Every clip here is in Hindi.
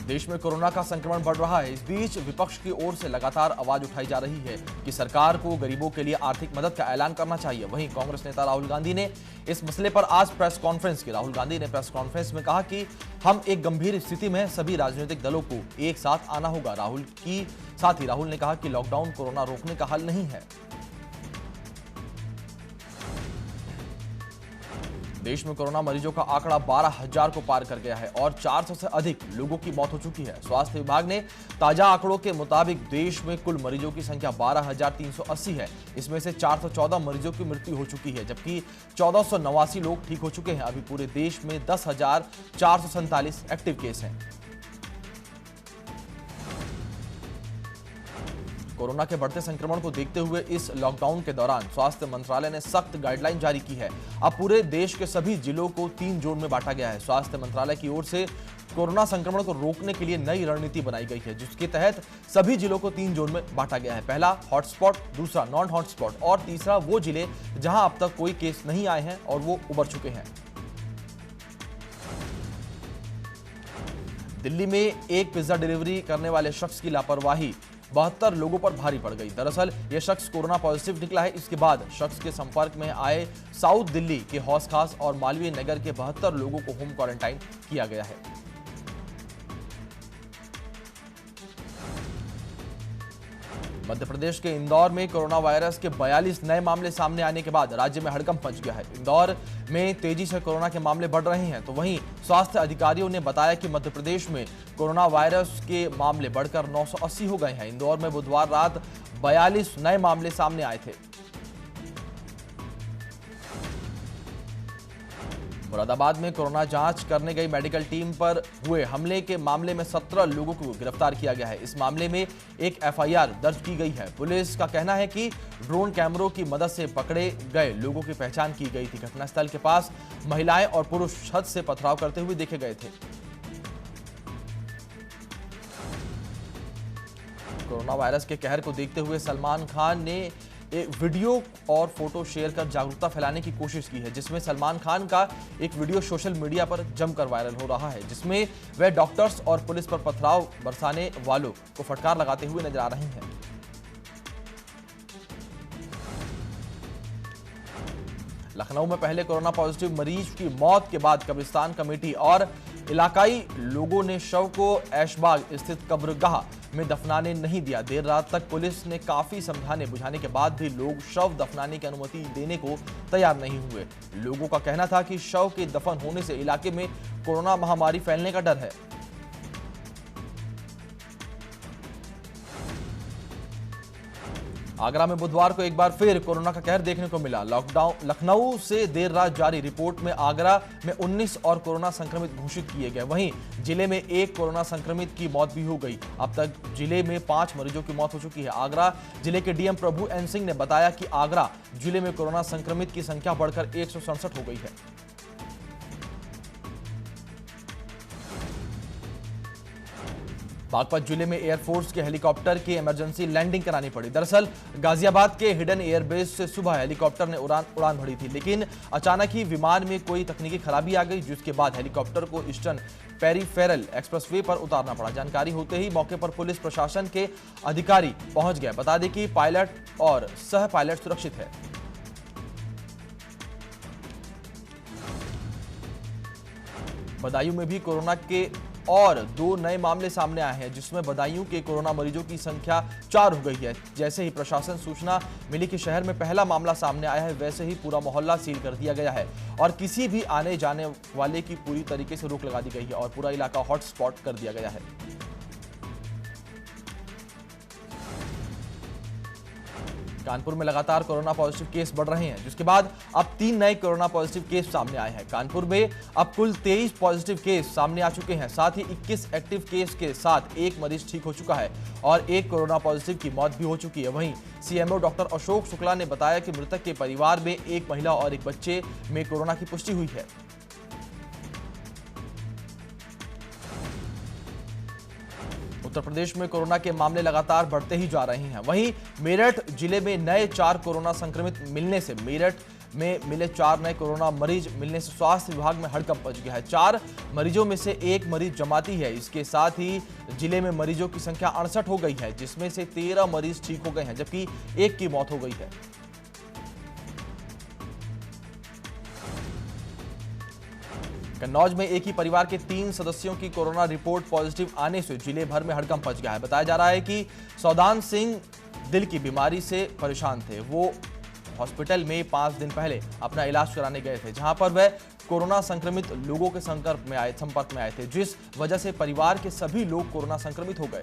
देश में कोरोना का संक्रमण बढ़ रहा है। इस बीच विपक्ष की ओर से लगातार आवाज उठाई जा रही है कि सरकार को गरीबों के लिए आर्थिक मदद का ऐलान करना चाहिए। वहीं कांग्रेस नेता राहुल गांधी ने इस मसले पर आज प्रेस कॉन्फ्रेंस की। राहुल गांधी ने प्रेस कॉन्फ्रेंस में कहा कि हम एक गंभीर स्थिति में हैं, सभी राजनीतिक दलों को एक साथ आना होगा। राहुल ने कहा कि लॉकडाउन कोरोना रोकने का हल नहीं है। देश में कोरोना मरीजों का आंकड़ा 12,000 को पार कर गया है और 400 से अधिक लोगों की मौत हो चुकी है। स्वास्थ्य विभाग ने ताजा आंकड़ों के मुताबिक देश में कुल मरीजों की संख्या 12,380 है। इसमें से 414 मरीजों की मृत्यु हो चुकी है, जबकि 1489 लोग ठीक हो चुके हैं। अभी पूरे देश में 10,447 एक्टिव केस हैं। कोरोना के बढ़ते संक्रमण को देखते हुए इस लॉकडाउन के दौरान स्वास्थ्य मंत्रालय ने सख्त गाइडलाइन जारी की है। अब पूरे देश के सभी जिलों को 3 जोन में बांटा गया है। स्वास्थ्य मंत्रालय की ओर से कोरोना संक्रमण को रोकने के लिए नई रणनीति बनाई गई है, जिसके तहत सभी जिलों को 3 जोन में बांटा गया है। पहला हॉटस्पॉट, दूसरा नॉन हॉटस्पॉट और तीसरा वो जिले जहां अब तक कोई केस नहीं आए हैं और वो उभर चुके हैं। दिल्ली में एक पिज्जा डिलीवरी करने वाले शख्स की लापरवाही 72 लोगों पर भारी पड़ गई। दरअसल यह शख्स कोरोना पॉजिटिव निकला है। इसके बाद शख्स के संपर्क में आए साउथ दिल्ली के हौस खास और मालवीय नगर के 72 लोगों को होम क्वारंटाइन किया गया है। मध्य प्रदेश के इंदौर में कोरोना वायरस के 42 नए मामले सामने आने के बाद राज्य में हड़कंप मच गया है। इंदौर में तेजी से कोरोना के मामले बढ़ रहे हैं, तो वहीं स्वास्थ्य अधिकारियों ने बताया कि मध्य प्रदेश में कोरोना वायरस के मामले बढ़कर 980 हो गए हैं। इंदौर में बुधवार रात 42 नए मामले सामने आए थे। मुरादाबाद में कोरोना जांच करने गई मेडिकल टीम पर हुए हमले के मामले में 17 लोगों को गिरफ्तार किया गया है। इस मामले में एक एफआईआर दर्ज की गई है। पुलिस का कहना है कि ड्रोन कैमरों की मदद से पकड़े गए लोगों की पहचान की गई थी। घटनास्थल के पास महिलाएं और पुरुष छत से पथराव करते हुए देखे गए थे। कोरोना वायरस के कहर को देखते हुए सलमान खान ने एक वीडियो और फोटो शेयर कर जागरूकता फैलाने की कोशिश की है, जिसमें सलमान खान का एक वीडियो सोशल मीडिया पर जमकर वायरल हो रहा है, जिसमें वह डॉक्टर्स और पुलिस पर पथराव बरसाने वालों को फटकार लगाते हुए नजर आ रहे हैं। लखनऊ में पहले कोरोना पॉजिटिव मरीज की मौत के बाद कब्रिस्तान कमेटी और इलाकाई लोगों ने शव को ऐशबाग स्थित कब्रगाह में दफनाने नहीं दिया। देर रात तक पुलिस ने काफी समझाने बुझाने के बाद भी लोग शव दफनाने की अनुमति देने को तैयार नहीं हुए। लोगों का कहना था कि शव के दफन होने से इलाके में कोरोना महामारी फैलने का डर है। आगरा में बुधवार को एक बार फिर कोरोना का कहर देखने को मिला। लखनऊ से देर रात जारी रिपोर्ट में आगरा में 19 और कोरोना संक्रमित घोषित किए गए। वहीं जिले में एक कोरोना संक्रमित की मौत भी हो गई। अब तक जिले में 5 मरीजों की मौत हो चुकी है। आगरा जिले के डीएम प्रभु एन सिंह ने बताया कि आगरा जिले में कोरोना संक्रमित की संख्या बढ़कर 167 हो गई है। बागपत जिले में एयरफोर्स के हेलीकॉप्टर की इमरजेंसी लैंडिंग करानी पड़ी। दरअसल गाजियाबाद के हिडन एयरबेस से सुबह हेलीकॉप्टर ने उड़ान भरी थी, लेकिन अचानक ही विमान में कोई तकनीकी खराबी आ गई, जिसके बाद हेलीकॉप्टर को ईस्टर्न पेरीफेरल एक्सप्रेसवे पर उतारना पड़ा। जानकारी होते ही मौके पर पुलिस प्रशासन के अधिकारी पहुंच गए। बता दें कि पायलट और सह पायलट सुरक्षित है। बदायूं में भी कोरोना के और 2 नए मामले सामने आए हैं, जिसमें बदायूं के कोरोना मरीजों की संख्या 4 हो गई है। जैसे ही प्रशासन सूचना मिली कि शहर में पहला मामला सामने आया है, वैसे ही पूरा मोहल्ला सील कर दिया गया है और किसी भी आने जाने वाले की पूरी तरीके से रोक लगा दी गई है और पूरा इलाका हॉटस्पॉट कर दिया गया है। कानपुर में लगातार कोरोना पॉजिटिव केस बढ़ रहे हैं, जिसके बाद अब 3 नए कोरोना पॉजिटिव केस सामने आए हैं। कानपुर में अब कुल 23 पॉजिटिव केस सामने आ चुके हैं। साथ ही 21 एक्टिव केस के साथ एक मरीज ठीक हो चुका है और एक कोरोना पॉजिटिव की मौत भी हो चुकी है। वहीं सीएमओ डॉक्टर अशोक शुक्ला ने बताया कि मृतक के परिवार में एक महिला और एक बच्चे में कोरोना की पुष्टि हुई है। उत्तर प्रदेश में कोरोना के मामले लगातार बढ़ते ही जा रहे हैं। वहीं मेरठ जिले में नए 4 कोरोना संक्रमित मिलने से मेरठ में मिले 4 नए कोरोना मरीज मिलने से स्वास्थ्य विभाग में हड़कंप मच गया है। 4 मरीजों में से एक मरीज जमाती है। इसके साथ ही जिले में मरीजों की संख्या 68 हो गई है, जिसमें से 13 मरीज ठीक हो गए हैं, जबकि एक की मौत हो गई है। कन्नौज में एक ही परिवार के 3 सदस्यों की कोरोना रिपोर्ट पॉजिटिव आने से जिले भर में हड़कंप मच गया है। बताया जा रहा है कि सौदान सिंह दिल की बीमारी से परेशान थे। वो हॉस्पिटल में 5 दिन पहले अपना इलाज कराने गए थे, जहां पर वह कोरोना संक्रमित लोगों के संपर्क में आए थे, जिस वजह से परिवार के सभी लोग कोरोना संक्रमित हो गए।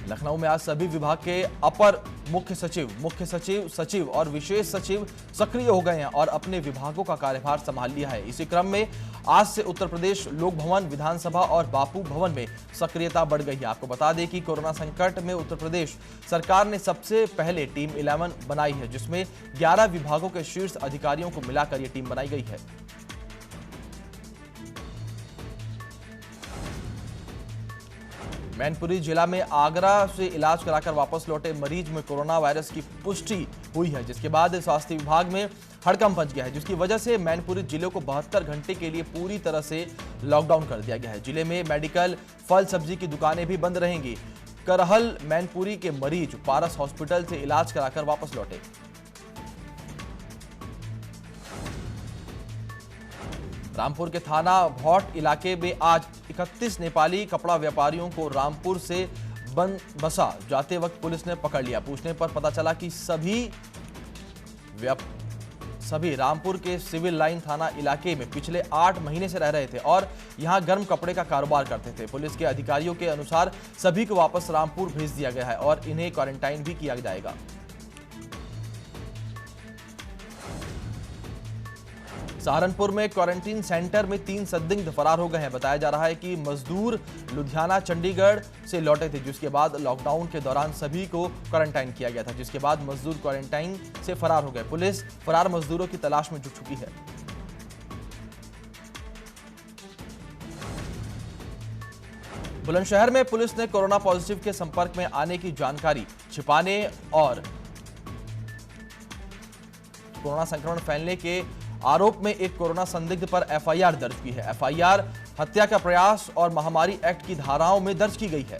लखनऊ में आज सभी विभाग के अपर मुख्य सचिव और विशेष सचिव सक्रिय हो गए हैं और अपने विभागों का कार्यभार संभाल लिया है। इसी क्रम में आज से उत्तर प्रदेश लोक भवन, विधानसभा और बापू भवन में सक्रियता बढ़ गई है। आपको बता दें कि कोरोना संकट में उत्तर प्रदेश सरकार ने सबसे पहले टीम 11 बनाई है, जिसमें 11 विभागों के शीर्ष अधिकारियों को मिलाकर यह टीम बनाई गई है। मैनपुरी जिला में आगरा से इलाज कराकर वापस लौटे मरीज में कोरोना वायरस की पुष्टि हुई है, जिसके बाद स्वास्थ्य विभाग में हड़कंप मच गया है, जिसकी वजह से मैनपुरी जिले को 72 घंटे के लिए पूरी तरह से लॉकडाउन कर दिया गया है। जिले में मेडिकल, फल सब्जी की दुकानें भी बंद रहेंगी। करहल मैनपुरी के मरीज पारस हॉस्पिटल से इलाज कराकर वापस लौटे। रामपुर के थाना भौट इलाके में आज 31 नेपाली कपड़ा व्यापारियों को रामपुर से बसा जाते वक्त पुलिस ने पकड़ लिया। पूछने पर पता चला कि सभी रामपुर के सिविल लाइन थाना इलाके में पिछले 8 महीने से रह रहे थे और यहां गर्म कपड़े का कारोबार करते थे। पुलिस के अधिकारियों के अनुसार सभी को वापस रामपुर भेज दिया गया है और इन्हें क्वारंटाइन भी किया जाएगा। सहारनपुर में क्वारंटीन सेंटर में 3 संदिग्ध फरार हो गए हैं। बताया जा रहा है कि मजदूर लुधियाना, चंडीगढ़ से लौटे थे, जिसके बाद लॉकडाउन के दौरान सभी को क्वारंटाइन किया गया था, जिसके बाद मजदूर क्वारंटाइन से फरार हो गए। पुलिस फरार मजदूरों की तलाश में जुट चुकी है। बुलंदशहर में पुलिस ने कोरोना पॉजिटिव के संपर्क में आने की जानकारी छिपाने और कोरोना संक्रमण फैलने के आरोप में एक कोरोना संदिग्ध पर एफआईआर दर्ज की है। एफआईआर हत्या का प्रयास और महामारी एक्ट की धाराओं में दर्ज की गई है।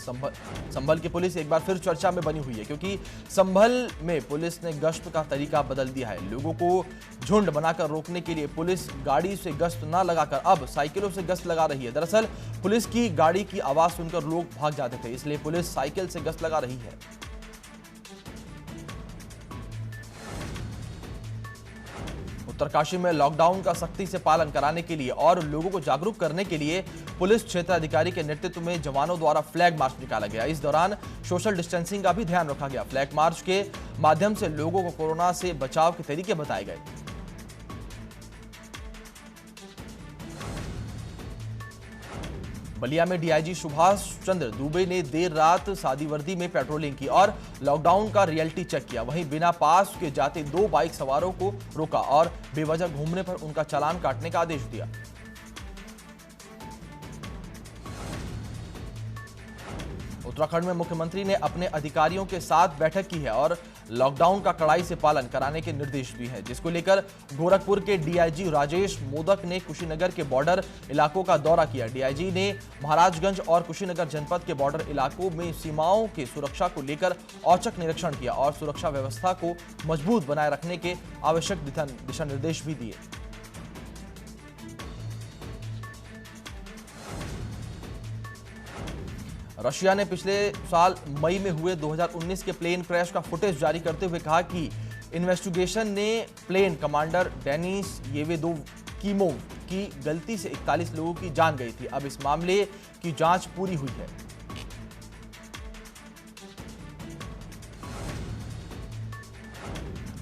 संभल की पुलिस एक बार फिर चर्चा में बनी हुई है, क्योंकि संभल में पुलिस ने गश्त का तरीका बदल दिया है। लोगों को झुंड बनाकर रोकने के लिए पुलिस गाड़ी से गश्त न लगाकर अब साइकिलों से गश्त लगा रही है। दरअसल पुलिस की गाड़ी की आवाज सुनकर लोग भाग जाते थे, इसलिए पुलिस साइकिल से गश्त लगा रही है। उत्तरकाशी में लॉकडाउन का सख्ती से पालन कराने के लिए और लोगों को जागरूक करने के लिए पुलिस क्षेत्राधिकारी के नेतृत्व में जवानों द्वारा फ्लैग मार्च निकाला गया। इस दौरान सोशल डिस्टेंसिंग का भी ध्यान रखा गया। फ्लैग मार्च के माध्यम से लोगों को कोरोना से बचाव के तरीके बताए गए। बलिया में डीआईजी सुभाष चंद्र दुबे ने देर रात सादी वर्दी में पेट्रोलिंग की और लॉकडाउन का रियलिटी चेक किया। वहीं बिना पास के जाते 2 बाइक सवारों को रोका और बेवजह घूमने पर उनका चालान काटने का आदेश दिया। उत्तराखंड में मुख्यमंत्री ने अपने अधिकारियों के साथ बैठक की है और लॉकडाउन का कड़ाई से पालन कराने के निर्देश दिए हैं, जिसको लेकर गोरखपुर के डीआईजी राजेश मोदक ने कुशीनगर के बॉर्डर इलाकों का दौरा किया। डीआईजी ने महाराजगंज और कुशीनगर जनपद के बॉर्डर इलाकों में सीमाओं की सुरक्षा को लेकर औचक निरीक्षण किया और सुरक्षा व्यवस्था को मजबूत बनाए रखने के आवश्यक दिशा निर्देश भी दिए। रशिया ने पिछले साल मई में हुए 2019 के प्लेन क्रैश का फुटेज जारी करते हुए कहा कि इन्वेस्टिगेशन ने प्लेन कमांडर डेनिस येवेदोकीमोव की गलती से 41 लोगों की जान गई थी। अब इस मामले की जांच पूरी हुई है।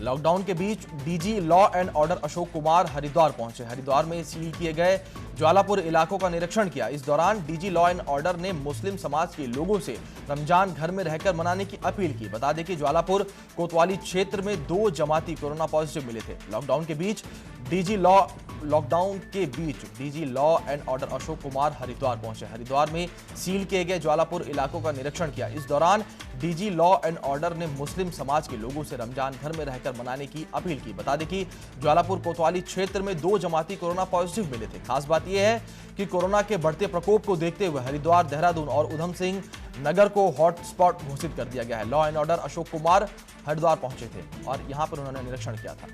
लॉकडाउन के बीच DG law and order Ashok Kumar Haridwar पहुंचे। हरिद्वार में सील किए गए ज्वालापुर इलाकों का निरीक्षण किया। इस दौरान डीजी लॉ एंड ऑर्डर ने मुस्लिम समाज के लोगों से रमजान घर में रहकर मनाने की अपील की। बता दें कि ज्वालापुर कोतवाली क्षेत्र में 2 जमाती कोरोना पॉजिटिव मिले थे। लॉकडाउन के बीच DG law and order Ashok Kumar Haridwar पहुंचे। हरिद्वार में सील किए गए ज्वालापुर इलाकों का निरीक्षण किया। इस दौरान डीजी लॉ एंड ऑर्डर ने मुस्लिम समाज के लोगों से रमजान घर में रहकर मनाने की अपील की। बता दें कि ज्वालापुर कोतवाली क्षेत्र में 2 जमाती कोरोना पॉजिटिव मिले थे। खास बात यह है कि कोरोना के बढ़ते प्रकोप को देखते हुए हरिद्वार, देहरादून और उधम सिंह नगर को हॉटस्पॉट घोषित कर दिया गया है। Law and order Ashok Kumar Haridwar पहुंचे थे और यहां पर उन्होंने निरीक्षण किया था।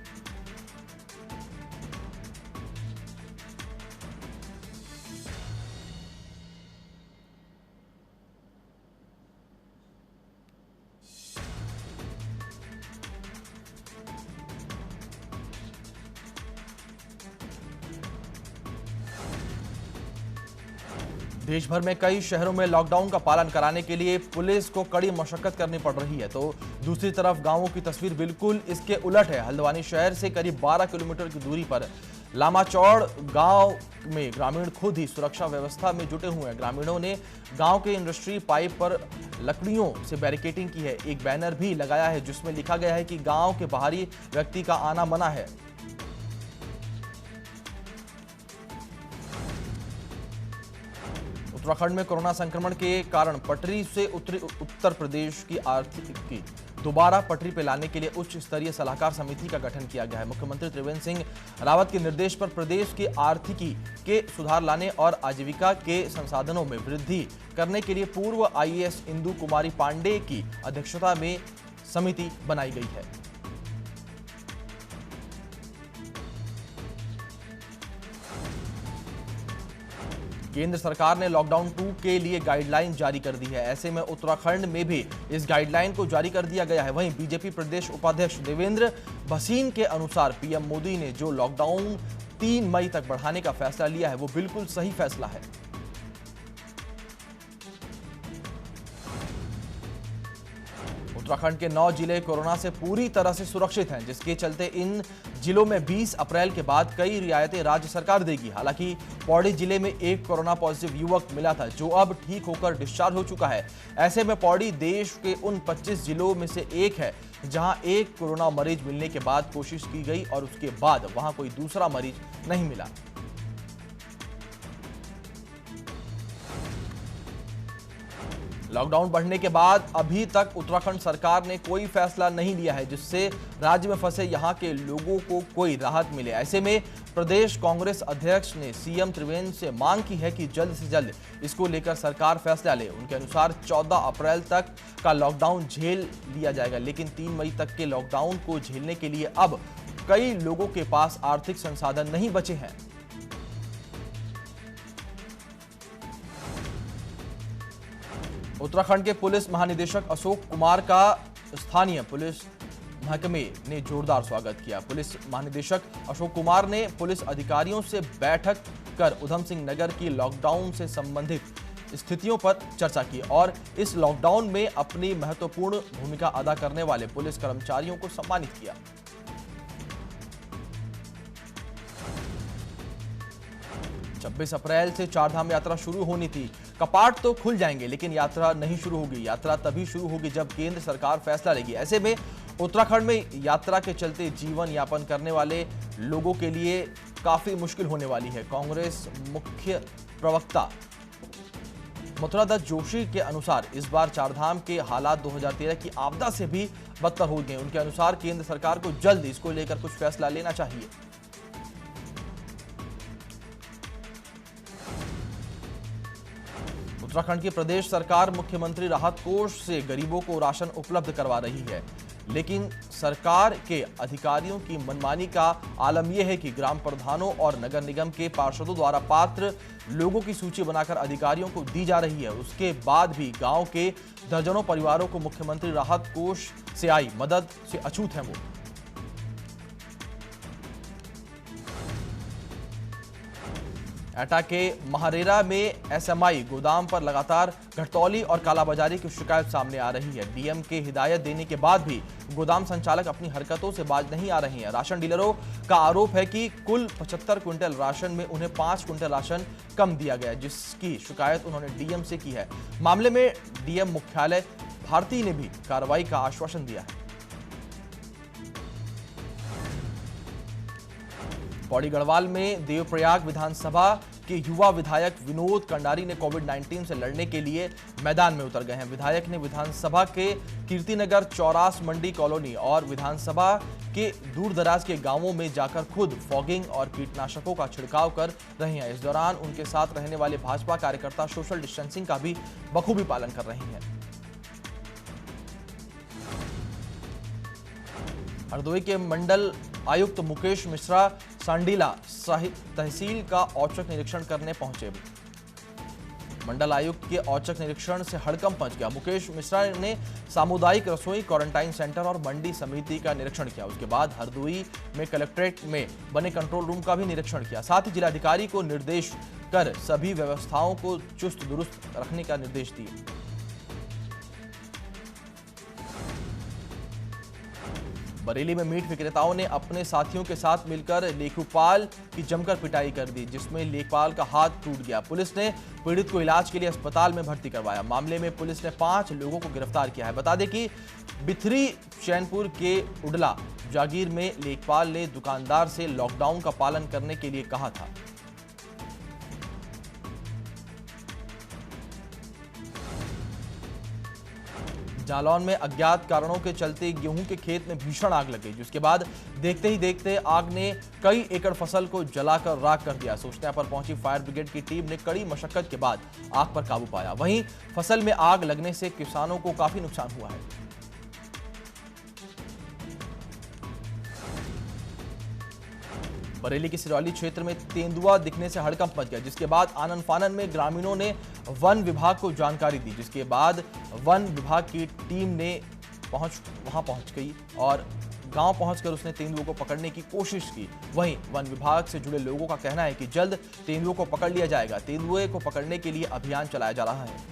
देश भर में कई शहरों में लॉकडाउन का पालन कराने के लिए पुलिस को कड़ी मशक्कत करनी पड़ रही है, तो दूसरी तरफ गांवों की तस्वीर बिल्कुल इसके उलट है। हल्द्वानी शहर से करीब 12 किलोमीटर की दूरी पर लामाचौड़ गांव में ग्रामीण खुद ही सुरक्षा व्यवस्था में जुटे हुए हैं। ग्रामीणों ने गांव के इंडस्ट्री पाइप पर लकड़ियों से बैरिकेडिंग की है। एक बैनर भी लगाया है जिसमें लिखा गया है कि गांव के बाहरी व्यक्ति का आना मना है। उत्तराखंड में कोरोना संक्रमण के कारण पटरी से उत्तर प्रदेश की आर्थिकी दोबारा पटरी पर लाने के लिए उच्च स्तरीय सलाहकार समिति का गठन किया गया है। मुख्यमंत्री त्रिवेंद्र सिंह रावत के निर्देश पर प्रदेश की आर्थिकी के सुधार लाने और आजीविका के संसाधनों में वृद्धि करने के लिए पूर्व आईएएस इंदु कुमारी पांडे की अध्यक्षता में समिति बनाई गई है। केंद्र सरकार ने लॉकडाउन 2 के लिए गाइडलाइन जारी कर दी है। ऐसे में उत्तराखंड में भी इस गाइडलाइन को जारी कर दिया गया है। वहीं बीजेपी प्रदेश उपाध्यक्ष देवेंद्र भसीन के अनुसार पीएम मोदी ने जो लॉकडाउन 3 मई तक बढ़ाने का फैसला लिया है वो बिल्कुल सही फैसला है। उत्तराखंड के 9 जिले कोरोना से पूरी तरह से सुरक्षित हैं, जिसके चलते इन जिलों में 20 अप्रैल के बाद कई रियायतें राज्य सरकार देगी। हालांकि पौड़ी जिले में एक कोरोना पॉजिटिव युवक मिला था जो अब ठीक होकर डिस्चार्ज हो चुका है। ऐसे में पौड़ी देश के उन 25 जिलों में से एक है जहां एक कोरोना मरीज मिलने के बाद कोशिश की गई और उसके बाद वहां कोई दूसरा मरीज नहीं मिला। लॉकडाउन बढ़ने के बाद अभी तक उत्तराखंड सरकार ने कोई फैसला नहीं लिया है जिससे राज्य में फंसे यहां के लोगों को कोई राहत मिले। ऐसे में प्रदेश कांग्रेस अध्यक्ष ने सीएम त्रिवेंद्र से मांग की है कि जल्द से जल्द इसको लेकर सरकार फैसला ले। उनके अनुसार 14 अप्रैल तक का लॉकडाउन झेल लिया जाएगा, लेकिन 3 मई तक के लॉकडाउन को झेलने के लिए अब कई लोगों के पास आर्थिक संसाधन नहीं बचे हैं। उत्तराखंड के पुलिस महानिदेशक अशोक कुमार का स्थानीय पुलिस महकमे ने जोरदार स्वागत किया। पुलिस महानिदेशक अशोक कुमार ने पुलिस अधिकारियों से बैठक कर उधम सिंह नगर की लॉकडाउन से संबंधित स्थितियों पर चर्चा की और इस लॉकडाउन में अपनी महत्वपूर्ण भूमिका अदा करने वाले पुलिस कर्मचारियों को सम्मानित किया। छब्बीस अप्रैल से चारधाम यात्रा शुरू होनी थी। कपाट तो खुल जाएंगे लेकिन यात्रा नहीं शुरू होगी। यात्रा तभी शुरू होगी जब केंद्र सरकार फैसला लेगी। ऐसे में उत्तराखंड में यात्रा के चलते जीवन यापन करने वाले लोगों के लिए काफी मुश्किल होने वाली है। कांग्रेस मुख्य प्रवक्ता मथुरा दत्त जोशी के अनुसार इस बार चारधाम के हालात 2013 की आपदा से भी बदतर हो गए। उनके अनुसार केंद्र सरकार को जल्द इसको लेकर कुछ फैसला लेना चाहिए। उत्तराखंड की प्रदेश सरकार मुख्यमंत्री राहत कोष से गरीबों को राशन उपलब्ध करवा रही है, लेकिन सरकार के अधिकारियों की मनमानी का आलम यह है कि ग्राम प्रधानों और नगर निगम के पार्षदों द्वारा पात्र लोगों की सूची बनाकर अधिकारियों को दी जा रही है। उसके बाद भी गांव के दर्जनों परिवारों को मुख्यमंत्री राहत कोष से आई मदद से अछूत है वो। एटा के महारेरा में एसएमआई गोदाम पर लगातार घटतौली और कालाबाजारी की शिकायत सामने आ रही है। डीएम के हिदायत देने के बाद भी गोदाम संचालक अपनी हरकतों से बाज नहीं आ रही हैं। राशन डीलरों का आरोप है कि कुल 75 क्विंटल राशन में उन्हें 5 क्विंटल राशन कम दिया गया, जिसकी शिकायत उन्होंने डीएम से की है। मामले में डीएम मुख्यालय भारती ने भी कार्रवाई का आश्वासन दिया है। पौड़ी गढ़वाल में देवप्रयाग विधानसभा के युवा विधायक विनोद कंडारी ने कोविड-19 से लड़ने के लिए मैदान में उतर गए हैं। विधायक ने विधानसभा के कीर्तिनगर, चौरास मंडी कॉलोनी और विधानसभा के दूर दराज के गांवों में जाकर खुद फॉगिंग और कीटनाशकों का छिड़काव कर रहे हैं। इस दौरान उनके साथ रहने वाले भाजपा कार्यकर्ता सोशल डिस्टेंसिंग का भी बखूबी पालन कर रहे हैं। हरदोई के मंडल आयुक्त मुकेश मिश्रा सांडीला तहसील का औचक निरीक्षण करने पहुंचे। मंडल आयुक्त के औचक निरीक्षण से हड़कंप मच गया। मुकेश मिश्रा ने सामुदायिक रसोई, क्वारंटाइन सेंटर और मंडी समिति का निरीक्षण किया। उसके बाद हरदोई में कलेक्ट्रेट में बने कंट्रोल रूम का भी निरीक्षण किया। साथ ही जिलाधिकारी को निर्देश कर सभी व्यवस्थाओं को चुस्त दुरुस्त रखने का निर्देश दिए। बरेली में मीट विक्रेताओं ने अपने साथियों के साथ मिलकर लेखपाल की जमकर पिटाई कर दी, जिसमें लेखपाल का हाथ टूट गया। पुलिस ने पीड़ित को इलाज के लिए अस्पताल में भर्ती करवाया। मामले में पुलिस ने 5 लोगों को गिरफ्तार किया है। बता दें कि बिथरी चैनपुर के उडला जागीर में लेखपाल ने दुकानदार से लॉकडाउन का पालन करने के लिए कहा था। जालौन में अज्ञात कारणों के चलते गेहूं के खेत में भीषण आग लग गई, जिसके बाद देखते ही देखते आग ने कई एकड़ फसल को जलाकर राख कर दिया। सूचना पर पहुंची फायर ब्रिगेड की टीम ने कड़ी मशक्कत के बाद आग पर काबू पाया। वहीं फसल में आग लगने से किसानों को काफी नुकसान हुआ है। बरेली के सिरौली क्षेत्र में तेंदुआ दिखने से हड़कंप मच गया, जिसके बाद आनन फानन में ग्रामीणों ने वन विभाग को जानकारी दी, जिसके बाद वन विभाग की टीम ने वहां पहुंच गई और गांव पहुंचकर उसने तेंदुओं को पकड़ने की कोशिश की। वहीं वन विभाग से जुड़े लोगों का कहना है कि जल्द तेंदुओं को पकड़ लिया जाएगा। तेंदुए को पकड़ने के लिए अभियान चलाया जा रहा है।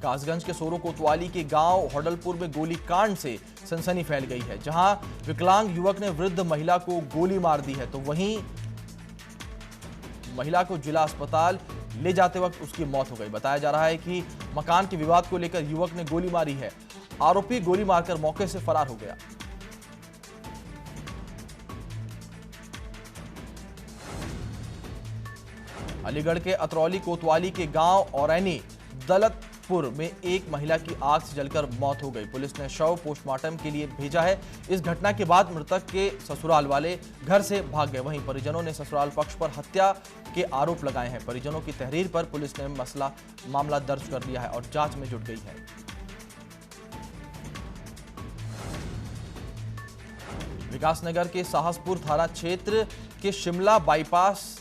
कासगंज के सोरो कोतवाली के गांव होडलपुर में गोलीकांड से सनसनी फैल गई है, जहां विकलांग युवक ने वृद्ध महिला को गोली मार दी है, तो वहीं महिला को जिला अस्पताल ले जाते वक्त उसकी मौत हो गई। बताया जा रहा है कि मकान के विवाद को लेकर युवक ने गोली मारी है। आरोपी गोली मारकर मौके से फरार हो गया। अलीगढ़ के अतरौली कोतवाली के गांव औरैनी दलतपुर में एक महिला की आग से जलकर मौत हो गई। पुलिस ने शव पोस्टमार्टम के लिए भेजा है। इस घटना के बाद मृतक के ससुराल वाले घर से भाग गए। वहीं परिजनों ने ससुराल पक्ष पर हत्या के आरोप लगाए हैं। परिजनों की तहरीर पर पुलिस ने मामला दर्ज कर लिया है और जांच में जुट गई है। विकासनगर के साहसपुर थाना क्षेत्र के शिमला बाईपास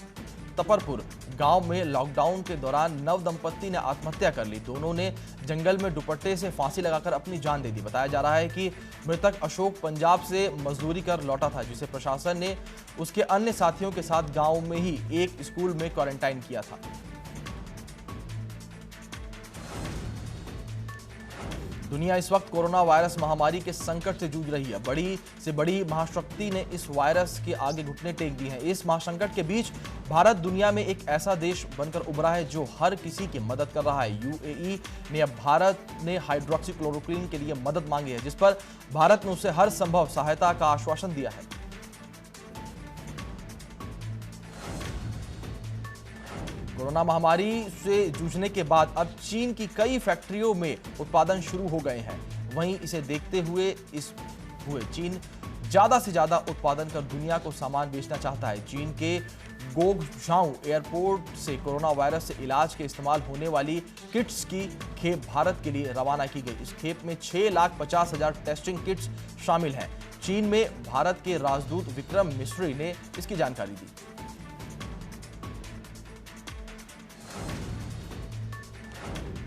तपरपुर गांव में लॉकडाउन के दौरान नव दंपत्ति ने आत्महत्या कर ली। दोनों ने जंगल में दुपट्टे से फांसी लगाकर अपनी जान दे दी। बताया जा रहा है कि मृतक अशोक पंजाब से मजदूरी कर लौटा था, जिसे प्रशासन ने उसके अन्य साथियों के साथ गांव में ही एक स्कूल में क्वारंटाइन किया था। दुनिया इस वक्त कोरोना वायरस महामारी के संकट से जूझ रही है। बड़ी से बड़ी महाशक्ति ने इस वायरस के आगे घुटने टेक दिए हैं। इस महासंकट के बीच भारत दुनिया में एक ऐसा देश बनकर उभरा है जो हर किसी की मदद कर रहा है। यूएई ने अब भारत ने हाइड्रोक्सीक्लोरोक्विन के लिए मदद मांगी है, जिस पर भारत ने उसे हर संभव सहायता का आश्वासन दिया है। कोरोना महामारी से जूझने के बाद अब चीन की कई फैक्ट्रियों में उत्पादन शुरू हो गए हैं। वहीं इसे देखते हुए चीन ज्यादा से ज्यादा उत्पादन कर दुनिया को सामान बेचना चाहता है। चीन के गोगझाऊ एयरपोर्ट से कोरोना वायरस से इलाज के इस्तेमाल होने वाली किट्स की खेप भारत के लिए रवाना की गई। इस खेप में 6,50,000 टेस्टिंग किट्स शामिल हैं। चीन में भारत के राजदूत विक्रम मिस्री ने इसकी जानकारी दी।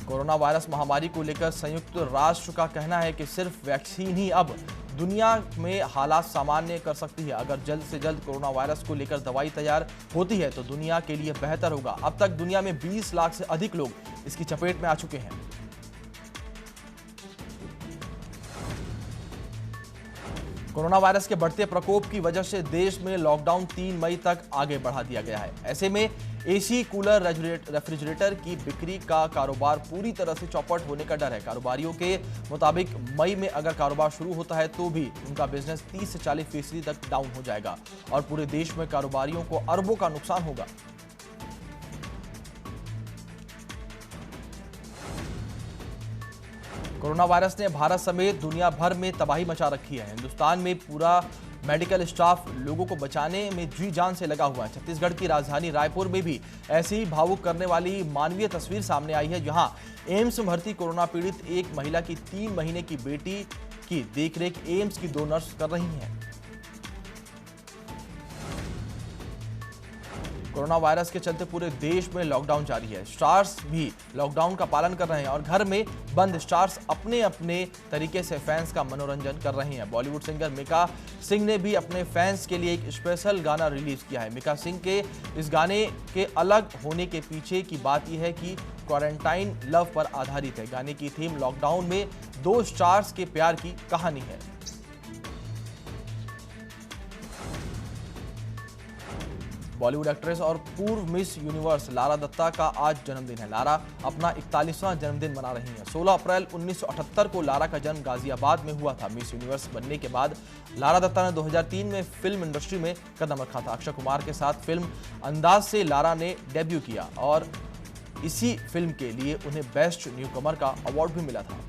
कोरोना वायरस महामारी को लेकर संयुक्त राष्ट्र का कहना है कि सिर्फ वैक्सीन ही अब दुनिया में हालात सामान्य कर सकती है। अगर जल्द से जल्द कोरोना वायरस को लेकर दवाई तैयार होती है तो दुनिया के लिए बेहतर होगा। अब तक दुनिया में 20 लाख से अधिक लोग इसकी चपेट में आ चुके हैं। कोरोना वायरस के बढ़ते प्रकोप की वजह से देश में लॉकडाउन 3 मई तक आगे बढ़ा दिया गया है। ऐसे में एसी, कूलर, रेफ्रिजरेटर की बिक्री का कारोबार पूरी तरह से चौपट होने का डर है। कारोबारियों के मुताबिक मई में अगर कारोबार शुरू होता है तो भी उनका बिजनेस 30 से 40% तक डाउन हो जाएगा और पूरे देश में कारोबारियों को अरबों का नुकसान होगा। कोरोना वायरस ने भारत समेत दुनिया भर में तबाही मचा रखी है। हिंदुस्तान में पूरा मेडिकल स्टाफ लोगों को बचाने में जी जान से लगा हुआ है। छत्तीसगढ़ की राजधानी रायपुर में भी ऐसी ही भावुक करने वाली मानवीय तस्वीर सामने आई है, जहां एम्स में भर्ती कोरोना पीड़ित एक महिला की 3 महीने की बेटी की देखरेख एम्स की 2 नर्स कर रही हैं। कोरोना वायरस के चलते पूरे देश में लॉकडाउन जारी है। स्टार्स भी लॉकडाउन का पालन कर रहे हैं और घर में बंद स्टार्स अपने अपने तरीके से फैंस का मनोरंजन कर रहे हैं। बॉलीवुड सिंगर मीका सिंह ने भी अपने फैंस के लिए एक स्पेशल गाना रिलीज किया है। मीका सिंह के इस गाने के अलग होने के पीछे की बात यह है कि क्वारंटाइन लव पर आधारित है। गाने की थीम लॉकडाउन में 2 स्टार्स के प्यार की कहानी है। बॉलीवुड एक्ट्रेस और पूर्व मिस यूनिवर्स लारा दत्ता का आज जन्मदिन है। लारा अपना 41वां जन्मदिन मना रही हैं। 16 अप्रैल 1978 को लारा का जन्म गाजियाबाद में हुआ था। मिस यूनिवर्स बनने के बाद लारा दत्ता ने 2003 में फिल्म इंडस्ट्री में कदम रखा था। अक्षय कुमार के साथ फिल्म अंदाज से लारा ने डेब्यू किया और इसी फिल्म के लिए उन्हें बेस्ट न्यूकमर का अवार्ड भी मिला था।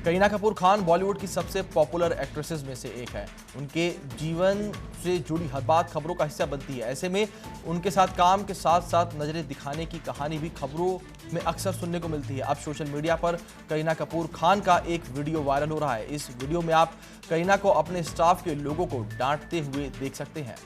करीना कपूर खान बॉलीवुड की सबसे पॉपुलर एक्ट्रेसेस में से एक है। उनके जीवन से जुड़ी हर बात खबरों का हिस्सा बनती है। ऐसे में उनके साथ काम के साथ साथ नजरें दिखाने की कहानी भी खबरों में अक्सर सुनने को मिलती है। अब सोशल मीडिया पर करीना कपूर खान का एक वीडियो वायरल हो रहा है। इस वीडियो में आप करीना को अपने स्टाफ के लोगों को डांटते हुए देख सकते हैं।